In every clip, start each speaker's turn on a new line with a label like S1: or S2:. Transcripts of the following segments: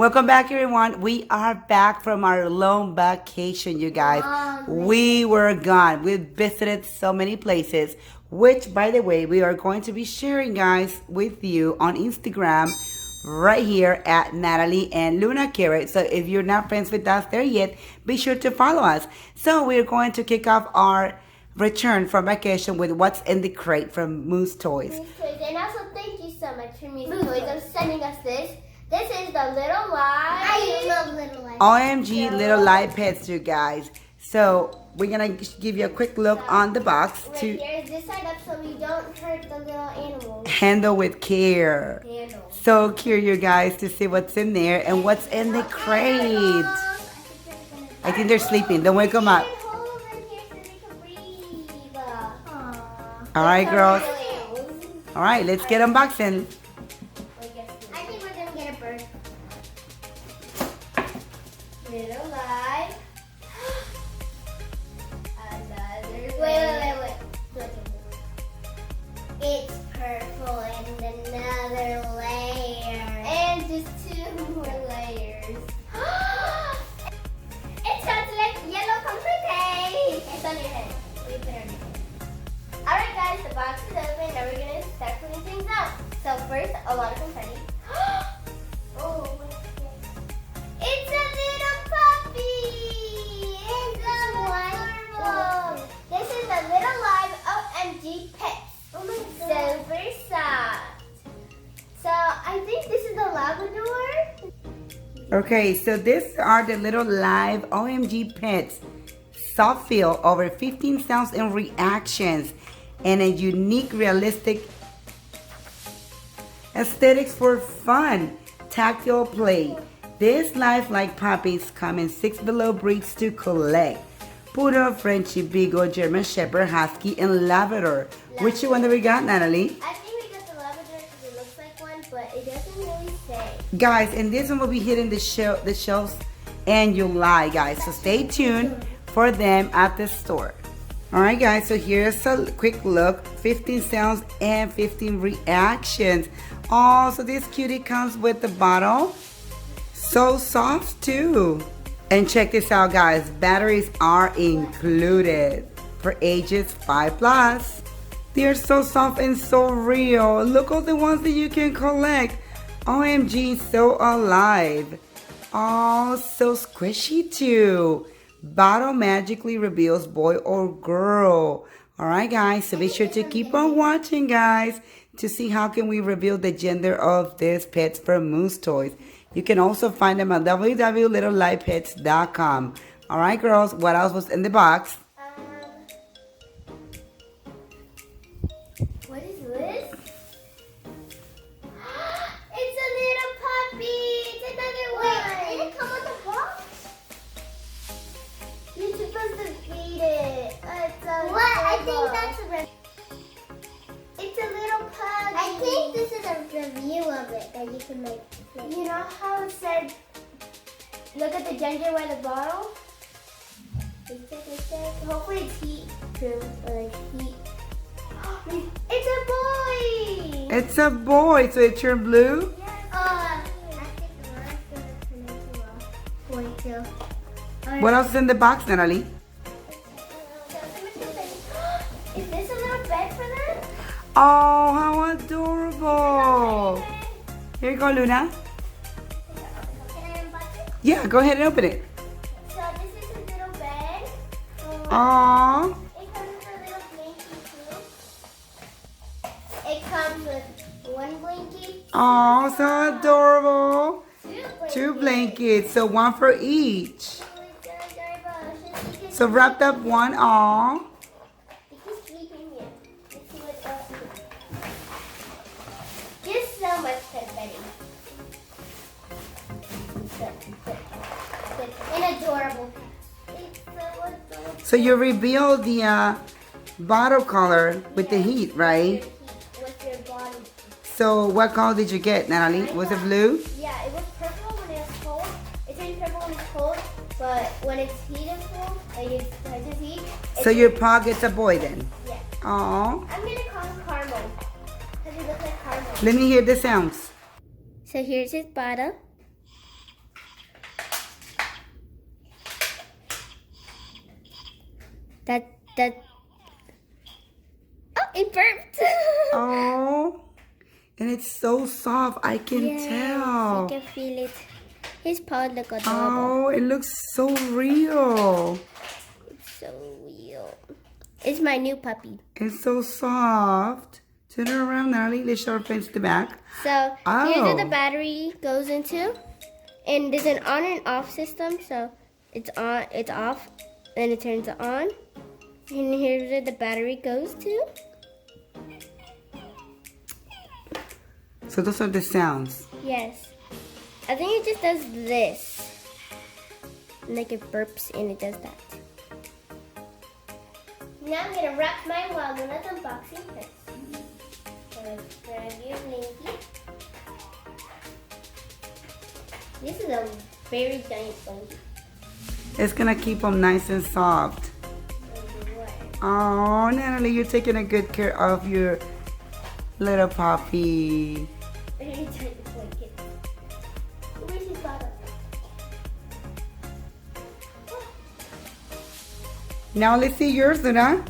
S1: Welcome back, everyone. We are back from our long vacation, you guys. We were gone. We visited so many places, which, by the way, we are going to be sharing, guys, with you on Instagram right here at Natalie and Luna Carrot. So if you're not friends with us there yet, be sure to follow us. So we're going to kick off our return from vacation with what's in the crate from Moose Toys.
S2: Moose Toys. And also thank you so much for Moose Toys for sending us this. This is the Little Live. I love Little Live.
S1: OMG Little Live Pets, you guys. So we're going to give you a quick look on the box.
S2: Right here is this side up so we don't hurt the little animals.
S1: Handle with care. So cute, you guys, to see what's in there and what's in the crate. I think they're sleeping. Don't wake them up. All right, girls. All right, let's get unboxing.
S2: I think we're gonna get a bird. Little Live. Another. Wait. It's purple and another layer. And just 2 more layers. It sounds like yellow confetti. It's on your head. We put it on your head. Alright guys, the box is open. Now we're going to start putting things out. So first, a lot of confetti. Oh, what's this? It's a little puppy! It's adorable! This is a Little Live OMG Pets. Oh my God. Super soft. So I think this is the Labrador.
S1: Okay, so these are the Little Live OMG Pets. Soft feel, over 15 sounds and reactions, and a unique, realistic aesthetics for fun, tactile play. These lifelike puppies come in 6 below breeds to collect: Poodle, Frenchie, Beagle, German Shepherd, Husky, and Labrador. Which one do we got, Natalie?
S2: I think we got the Labrador because it looks like one, but it doesn't really say.
S1: Guys, and this one will be hitting the shelves in July, guys. So stay tuned for them at the store. Alright guys, so here's a quick look. 15 sounds and 15 reactions. Oh, so this cutie comes with the bottle. So soft too. And check this out, guys. Batteries are included for ages 5+. They're so soft and so real. Look at the ones that you can collect. OMG, so alive. Oh, so squishy too. Bottle magically reveals boy or girl. Alright guys, so be sure to keep on watching, guys, to see how can we reveal the gender of these pets from Moose Toys. You can also find them at www.littlelivepets.com. Alright girls, what else was in the box?
S2: What is this? It's a little puppy. It's another one. Did it come with a box? You're supposed to feed it. What? I think that's a It's a little pug. I think this is a review of it that you can make. You know how it said, look at the gender by the bottle? Hopefully it's heat proof or like heat. It's a boy!
S1: It's a boy, so it turned blue?
S2: Yes. I think the mine's going to turn into a boy too.
S1: What else is in the box, Natalie?
S2: Is this a little bed for them?
S1: Oh, how adorable. Here you go, Luna.
S2: Can I unbox it?
S1: Yeah, go ahead and open it.
S2: So this is a little bed.
S1: Aww.
S2: It comes with a little blankie too. It comes with 1 blanket.
S1: Oh, so adorable.
S2: 2
S1: 2 blankets, so 1 for each. So wrapped up 1, aw.
S2: He's sleeping here. Let's see what else is. Just so much confetti. An adorable pet. It's so adorable.
S1: So you reveal the bottle color with the heat, right?
S2: With your body.
S1: So what color did you get, Natalie? Was it blue?
S2: Yeah, it was purple when it was cold. It turned purple when it's cold, but when it's heated full, like it touches heat.
S1: So your paw gets a boy then?
S2: Yeah.
S1: Aw.
S2: I'm gonna call him Caramel. Because he looks like caramel.
S1: Let me hear the sounds.
S2: So here's his bottle. That. Oh, it burped.
S1: Oh, and it's so soft. I can tell.
S2: You can feel it. His paw look adorable.
S1: Oh, it looks so real.
S2: It's so real. It's my new puppy.
S1: It's so soft. Turn it around, Natalie. Let's show our friends the back.
S2: So here's where the battery goes into, and there's an on and off system. So it's on, it's off, then it turns on, and here's where the battery goes to.
S1: So those are the sounds.
S2: Yes, I think it just does this, like it burps and it does that. Now I'm gonna wrap mine while Luna's unboxing this. Grab your blankie. This is a very giant blankie.
S1: It's gonna keep them nice and soft. Oh, Natalie, you're taking a good care of your little puppy.
S2: Very giant blanket. Where's his bottom?
S1: Now let's see yours, Luna.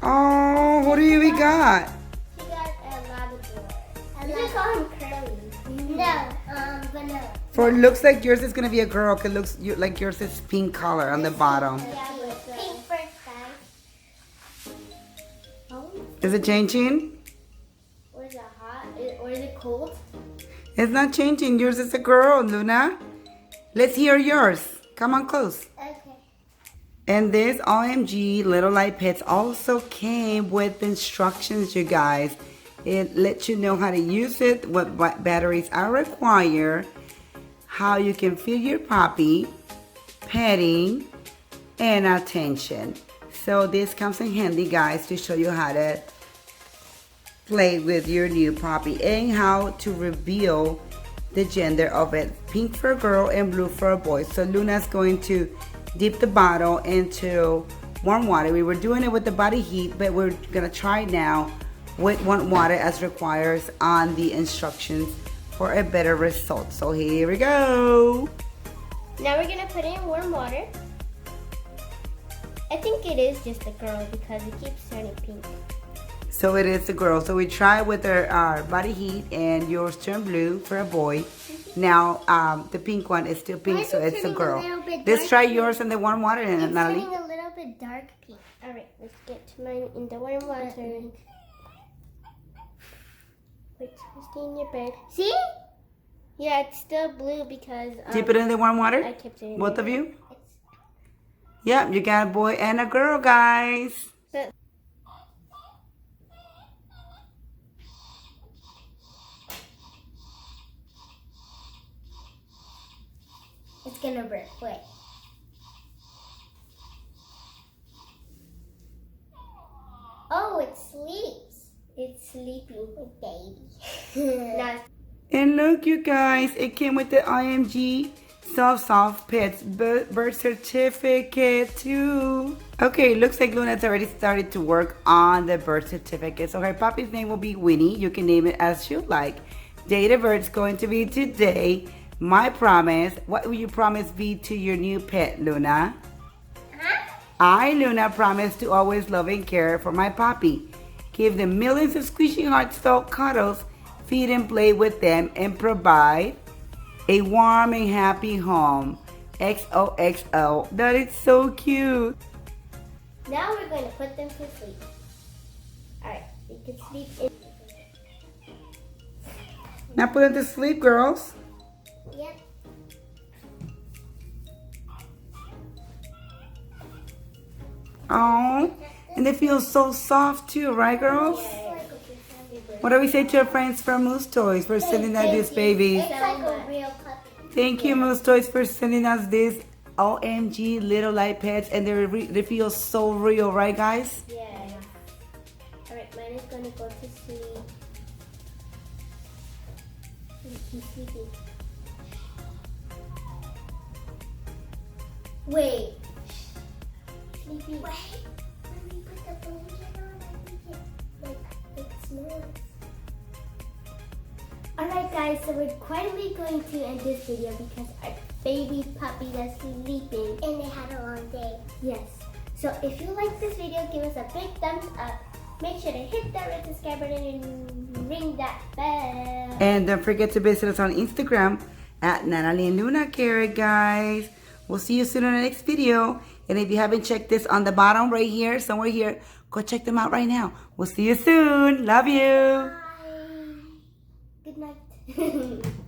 S1: Oh, what do we got?
S2: She got a Labrador. You just call him Curly. No, vanilla.
S1: For it looks like yours is gonna be a girl. Cause it looks like yours is pink color on the bottom.
S2: Yeah, with pink first, guys. Oh.
S1: Is it changing?
S2: Or is it hot? Or is it cold?
S1: It's not changing. Yours is a girl, Luna. Let's hear yours. Come on close.
S2: Okay.
S1: And this OMG Little Live Pets also came with instructions, you guys. It lets you know how to use it, what batteries are required, how you can feed your puppy, petting, and attention. So this comes in handy, guys, to show you how to play with your new puppy and how to reveal the gender of it. Pink for a girl and blue for a boy. So Luna's going to dip the bottle into warm water. We were doing it with the body heat, but we're gonna try it now with warm water as requires on the instructions for a better result. So here we go.
S2: Now we're gonna put it in warm water. I think it is just a girl because it keeps turning pink.
S1: So it is a girl. So we try with our body heat, and yours turned blue for a boy. Now the pink one is still pink, so it's a girl. Let's try yours in the warm water,
S2: It's
S1: Natalie.
S2: turning a little bit dark pink. All right, let's get to mine in the warm water. Wait, stay in your bed. See? Yeah, it's still blue because
S1: Dip it in the warm water.
S2: I kept it in
S1: Both
S2: there.
S1: of you. Yep, you got a boy and a girl, guys.
S2: It's gonna burp. Wait. Oh, it sleeps. It's sleeping, baby. Now,
S1: And look, you guys, it came with the IMG Soft Pets birth certificate too. Okay, looks like Luna's already started to work on the birth certificate. So her puppy's name will be Winnie. You can name it as you like. Date of birth is going to be today. My promise. What will you promise be to your new pet, Luna? I, Luna, promise to always love and care for my puppy. Give them millions of squishy heartfelt cuddles, feed and play with them, and provide a warm and happy home. XOXO. That is so cute.
S2: now we're going to put them to sleep. Alright, they can sleep in.
S1: Now put them to sleep, girls.
S2: Yep.
S1: Oh, and they feel so soft too, right, girls? What do we say to our friends from Moose Toys for sending us these babies?
S2: It's like a real puppy.
S1: Thank you, Moose Toys, for sending us this OMG Little Live Pets, and they feel so real, right, guys?
S2: Yeah. Alright, mine is going to go to sleep. He's sleeping. Wait. Sleepy. Wait. Let me put the blanket on. I think it smells. Alright guys, so we're quietly going to end this video because our baby puppy that's sleeping. And they had a long day. Yes. So if you like this video, give us a big thumbs up. Make sure to hit that red subscribe button and ring that bell.
S1: And don't forget to visit us on Instagram at Natalie and Luna Care, guys. We'll see you soon in the next video. And if you haven't checked this on the bottom right here, somewhere here, go check them out right now. We'll see you soon. Love you.
S2: Bye. Good night.